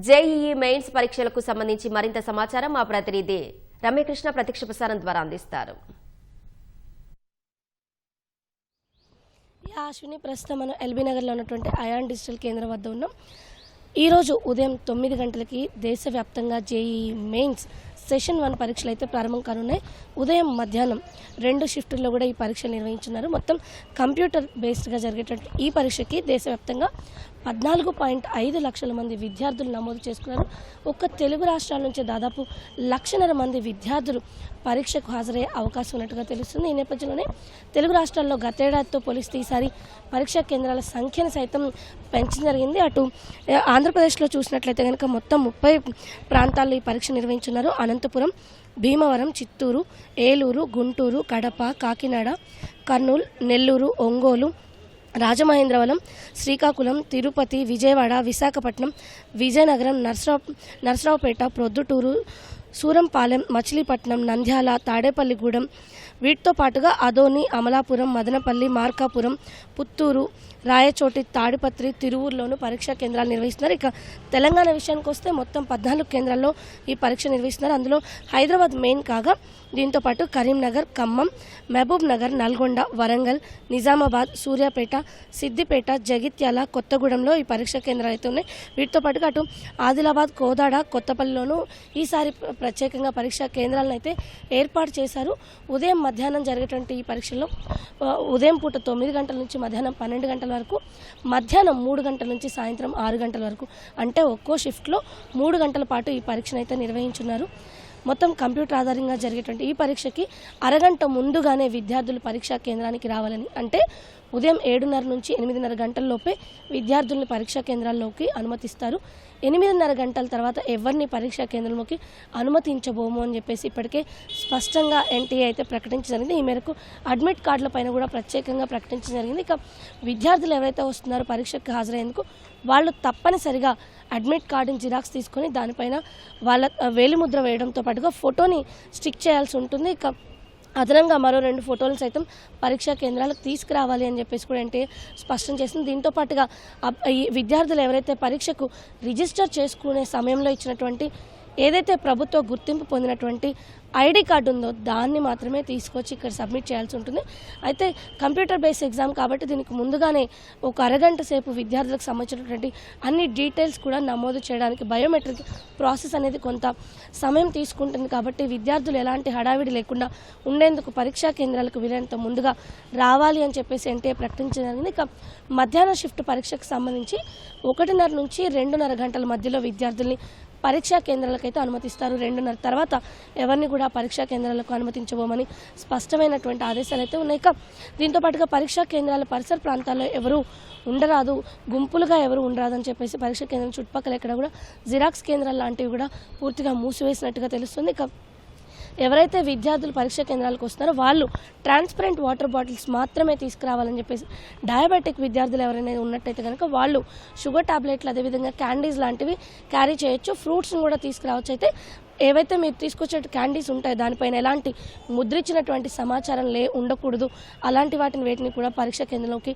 JEE mains పరీక్షలకు సంబంధించి మరింత సమాచారం మా ప్రతినిధి రమ్యకృష్ణ ప్రత్యక్ష ప్రసారం ద్వారా అందిస్తారు. అశ్విని, ప్రస్తుతం మనం ఎల్బీ నగర్లో ఉన్నటువంటి అయాన్ డిజిటల్ కేంద్రం వద్ద ఉన్నాం. ఈరోజు ఉదయం 9 గంటలకి దేశవ్యాప్తంగా జేఈఈ మెయిన్స్ సెషన్ 1 పరీక్షలు అయితే ప్రారంభం కానున్నాయి. ఉదయం మధ్యాహ్నం 2 షిఫ్టుల్లో కూడా ఈ పరీక్షలు నిర్వహించున్నారు. మొత్తం కంప్యూటర్ బేస్డ్గా జరిగేటువంటి ఈ పరీక్షకి దేశవ్యాప్తంగా 14.5 లక్షల మంది విద్యార్థులు నమోదు చేసుకున్నారు. ఒక్క తెలుగు రాష్ట్రాల నుంచి దాదాపు 1,00,000 మంది విద్యార్థులు పరీక్షకు హాజరయ్యే అవకాశం ఉన్నట్టుగా తెలుస్తుంది. ఈ నేపథ్యంలోనే తెలుగు రాష్ట్రాల్లో గతేడాదితో పోలిస్తే ఈసారి పరీక్షా కేంద్రాల సంఖ్యను సైతం పెంచడం జరిగింది. అటు ఆంధ్రప్రదేశ్లో చూసినట్లయితే కనుక మొత్తం 30 ప్రాంతాల్లో ఈ పరీక్ష నిర్వహించున్నారు. అనంతపురం, భీమవరం, చిత్తూరు, ఏలూరు, గుంటూరు, కడప, కాకినాడ, కర్నూలు, నెల్లూరు, ఒంగోలు, రాజమహేంద్రవరం, శ్రీకాకుళం, తిరుపతి, విజయవాడ, విశాఖపట్నం, విజయనగరం, నర్సరావుపేట, ప్రొద్దుటూరు, సూరంపాలెం, మచిలీపట్నం, నంద్యాల, తాడేపల్లిగూడెం, వీటితో పాటుగా అదోని, అమలాపురం, మదనపల్లి, మార్కాపురం, పుత్తూరు, రాయచోటి, తాడిపత్రి, తిరువూరులోనూ పరీక్షా కేంద్రాలు నిర్వహిస్తున్నారు. ఇక తెలంగాణ విషయానికి వస్తే మొత్తం 14 కేంద్రాల్లో ఈ పరీక్ష నిర్వహిస్తున్నారు. అందులో హైదరాబాద్ మెయిన్ కాగా దీంతో పాటు కరీంనగర్, ఖమ్మం, మహబూబ్ నగర్, నల్గొండ, వరంగల్, నిజామాబాద్, సూర్యాపేట, సిద్దిపేట, జగిత్యాల, కొత్తగూడెంలో ఈ పరీక్షా కేంద్రాలు అయితే ఉన్నాయి. వీటితో పాటుగా అటు ఆదిలాబాద్, కోదాడ, కొత్తపల్లిలోనూ ఈసారి ప్రత్యేకంగా పరీక్షా కేంద్రాలను అయితే ఏర్పాటు చేశారు. ఉదయం మధ్యాహ్నం జరిగేటువంటి ఈ పరీక్షల్లో ఉదయం పూట 9 గంటల నుంచి మధ్యాహ్నం 12 గంటల వరకు, మధ్యాహ్నం 3 గంటల నుంచి సాయంత్రం 6 గంటల వరకు, అంటే ఒక్కో షిఫ్ట్లో 3 గంటల పాటు ఈ పరీక్షను అయితే నిర్వహించున్నారు. మొత్తం కంప్యూటర్ ఆధారంగా జరిగేటువంటి ఈ పరీక్షకి అరగంట ముందుగానే విద్యార్థులు పరీక్షా కేంద్రానికి రావాలని, అంటే ఉదయం 7:30 నుంచి 8:30 గంటల్లోపే విద్యార్థుల్ని పరీక్షా కేంద్రాల్లోకి అనుమతిస్తారు. 8:30 గంటల తర్వాత ఎవరిని పరీక్షా కేంద్రంలోకి అనుమతించబోము అని చెప్పేసి ఇప్పటికే స్పష్టంగా ఎన్టీఏ అయితే ప్రకటించడం జరిగింది. ఈ మేరకు అడ్మిట్ కార్డుల పైన కూడా ప్రత్యేకంగా ప్రకటించడం జరిగింది. ఇక విద్యార్థులు ఎవరైతే వస్తున్నారో పరీక్షకు హాజరయ్యేందుకు వాళ్ళు తప్పనిసరిగా అడ్మిట్ కార్డుని జిరాక్స్ తీసుకొని దానిపైన వాళ్ళ వేలిముద్ర వేయడంతో పాటుగా ఫోటోని స్టిక్ చేయాల్సి ఉంటుంది. ఇక అదనంగా మరో 2 ఫోటోలు సైతం పరీక్షా కేంద్రాలకు తీసుకురావాలి అని చెప్పేసి కూడా అంటే స్పష్టం చేసింది. దీంతో పాటుగా ఈ విద్యార్థులు ఎవరైతే పరీక్షకు రిజిస్టర్ చేసుకునే సమయంలో ఇచ్చినటువంటి ఏదైతే ప్రభుత్వ గుర్తింపు పొందినటువంటి ఐడి కార్డు ఉందో దాన్ని మాత్రమే తీసుకొచ్చి ఇక్కడ సబ్మిట్ చేయాల్సి ఉంటుంది. అయితే కంప్యూటర్ బేస్డ్ ఎగ్జామ్ కాబట్టి దీనికి ముందుగానే ఒక అరగంట సేపు విద్యార్థులకు సంబంధించినటువంటి అన్ని డీటెయిల్స్ కూడా నమోదు చేయడానికి బయోమెట్రిక్ ప్రాసెస్ అనేది కొంత సమయం తీసుకుంటుంది. కాబట్టి విద్యార్థులు ఎలాంటి హడావిడి లేకుండా ఉండేందుకు పరీక్షా కేంద్రాలకు వీలైనంత ముందుగా రావాలి అని చెప్పేసి ఎన్టీఏ ప్రకటించడం. ఇక మధ్యాహ్న షిఫ్ట్ పరీక్షకు సంబంధించి 1:30 నుంచి 2:30 గంటల మధ్యలో విద్యార్థుల్ని పరీక్షా కేంద్రాలకైతే అనుమతిస్తారు. 2:30 తర్వాత ఎవరిని కూడా పరీక్షా కేంద్రాలకు అనుమతించబోమని స్పష్టమైనటువంటి ఆదేశాలు అయితే ఉన్నాయి. ఇక దీంతో పాటుగా పరీక్షా కేంద్రాల పరిసర ప్రాంతాల్లో ఎవరు ఉండరాదు, గుంపులుగా ఎవరు ఉండరాదు అని చెప్పేసి పరీక్షా కేంద్రం చుట్టుపక్కల ఎక్కడ కూడా జిరాక్స్ కేంద్రాలు లాంటివి కూడా పూర్తిగా మూసివేసినట్టుగా తెలుస్తుంది. ఇక ఎవరైతే విద్యార్థులు పరీక్షా కేంద్రాలకు వస్తున్నారో వాళ్ళు ట్రాన్స్పరెంట్ వాటర్ బాటిల్స్ మాత్రమే తీసుకురావాలని చెప్పేసి, డయాబెటిక్ విద్యార్థులు ఎవరైనా ఉన్నట్టయితే కనుక వాళ్ళు షుగర్ టాబ్లెట్లు అదేవిధంగా క్యాండీస్ లాంటివి క్యారీ చేయొచ్చు. ఫ్రూట్స్ని కూడా తీసుకురావచ్చు. అయితే ఏవైతే మీరు తీసుకొచ్చే క్యాండీస్ ఉంటాయో దానిపైన ఎలాంటి ముద్రించినటువంటి సమాచారం ఉండకూడదు. అలాంటి వేటిని కూడా పరీక్షా కేంద్రంలోకి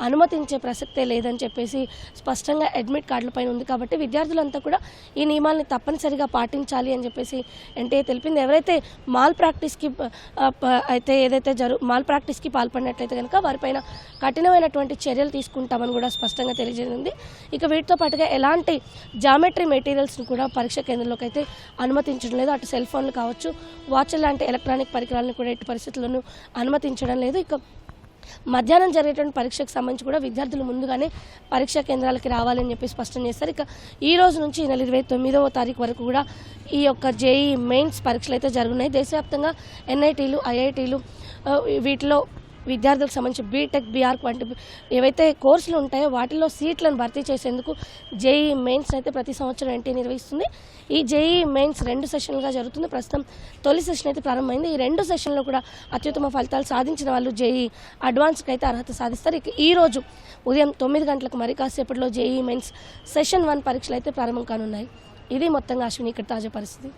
అనుమతించే ప్రసక్తే లేదని చెప్పేసి స్పష్టంగా అడ్మిట్ కార్డులపైన ఉంది. కాబట్టి విద్యార్థులంతా కూడా ఈ నియమాల్ని తప్పనిసరిగా పాటించాలి అని చెప్పేసి ఎన్టీఏ తెలిపింది. ఎవరైతే మాల్ ప్రాక్టీస్కి పాల్పడినట్లయితే కనుక వారిపైన కఠినమైనటువంటి చర్యలు తీసుకుంటామని కూడా స్పష్టంగా తెలియజేసింది. ఇక వీటితో పాటుగా ఎలాంటి జామెట్రీ మెటీరియల్స్ని కూడా పరీక్షా కేంద్రంలోకి అయితే అనుమతించడం లేదు. అటు సెల్ ఫోన్లు కావచ్చు, వాచ్ లాంటి ఎలక్ట్రానిక్ పరికరాలను కూడా ఎట్టి పరిస్థితుల్లోనూ అనుమతించడం లేదు. ఇక మధ్యాహ్నం జరిగేటువంటి పరీక్షకు సంబంధించి కూడా విద్యార్థులు ముందుగానే పరీక్షా కేంద్రాలకి రావాలని చెప్పి స్పష్టం చేస్తారు. ఇక ఈ రోజు నుంచి ఈ నెల 29వ తారీఖు వరకు కూడా ఈ యొక్క జేఈ మెయిన్స్ పరీక్షలు అయితే జరుగుతున్నాయి. దేశవ్యాప్తంగా ఎన్ఐటీలు, ఐఐటీలు వీటిలో విద్యార్థులకు సంబంధించి బీటెక్, బీఆర్ వంటి ఏవైతే కోర్సులు ఉంటాయో వాటిల్లో సీట్లను భర్తీ చేసేందుకు జేఈ మెయిన్స్ అయితే ప్రతి సంవత్సరం ఎన్టీఏ నిర్వహిస్తుంది. ఈ జేఈ మెయిన్స్ 2 సెషన్లుగా జరుగుతుంది. ప్రస్తుతం తొలి సెషన్ అయితే ప్రారంభమైంది. ఈ 2 సెషన్లో కూడా అత్యుత్తమ ఫలితాలు సాధించిన వాళ్ళు జేఈ అడ్వాన్స్కి అయితే అర్హత సాధిస్తారు. ఇక ఈ రోజు ఉదయం 9 గంటలకు మరి కాసేపట్లో జేఈ మెయిన్స్ సెషన్ 1 పరీక్షలు అయితే ప్రారంభం కానున్నాయి. ఇది మొత్తంగా అశ్విని ఇక్కడ తాజా పరిస్థితి.